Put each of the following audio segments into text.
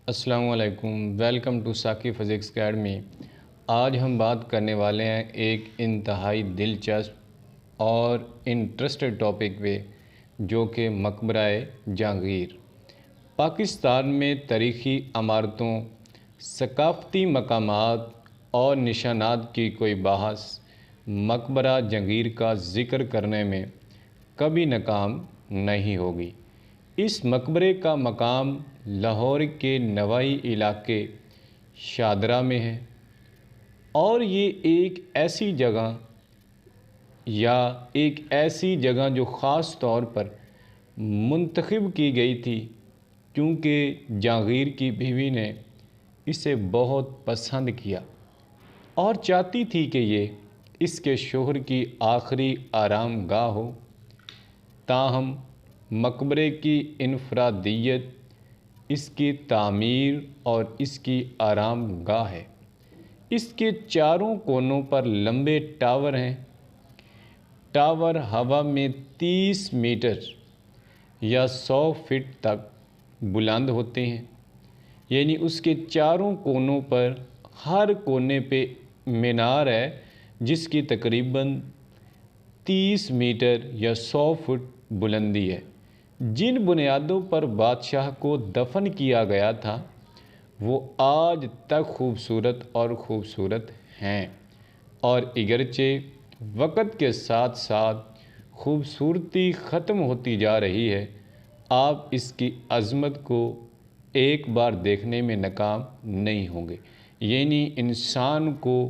अस्सलाम वालेकुम, welcome to साकी फ़िज़िक्स अकेडमी। आज हम बात करने वाले हैं एक इंतहाई दिलचस्प और इंटरेस्टेड टॉपिक पे, जो कि मकबरा-ए जहांगीर। पाकिस्तान में तारीख़ी इमारतों, सकाफ़ती मकामात और निशानात की कोई बहस मकबरा जहांगीर का ज़िक्र करने में कभी नाकाम नहीं होगी। इस मकबरे का मकाम लाहौर के नवाई इलाके शादरा में है और ये एक ऐसी जगह जो ख़ास तौर पर मुंतखब की गई थी क्योंकि जहांगीर की बीवी ने इसे बहुत पसंद किया और चाहती थी कि ये इसके शोहर की आखिरी आराम गाह हो। ताहम मकबरे की इनफरादियत, इसकी तामीर और इसकी आराम गाह है। इसके चारों कोनों पर लंबे टावर हैं। टावर हवा में 30 मीटर या 100 फीट तक बुलंद होते हैं, यानी उसके चारों कोनों पर हर कोने पे मीनार है जिसकी तकरीबन 30 मीटर या 100 फुट बुलंदी है। जिन बुनियादों पर बादशाह को दफन किया गया था वो आज तक खूबसूरत हैं और अगरचे वक़्त के साथ साथ खूबसूरती ख़त्म होती जा रही है, आप इसकी अज़मत को एक बार देखने में नाकाम नहीं होंगे। यानी इंसान को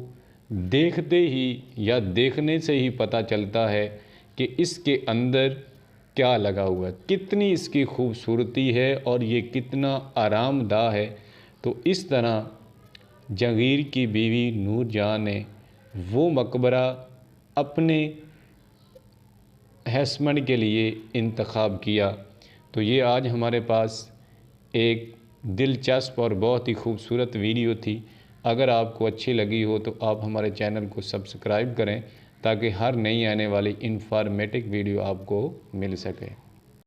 देखते ही या देखने से ही पता चलता है कि इसके अंदर क्या लगा हुआ है, कितनी इसकी खूबसूरती है और ये कितना आरामदाह है। तो इस तरह जहांगीर की बीवी नूरजहां ने वो मकबरा अपने हस्बैंड के लिए इंतखाब किया। तो ये आज हमारे पास एक दिलचस्प और बहुत ही खूबसूरत वीडियो थी। अगर आपको अच्छी लगी हो तो आप हमारे चैनल को सब्सक्राइब करें ताकि हर नई आने वाली इंफॉर्मेटिव वीडियो आपको मिल सके।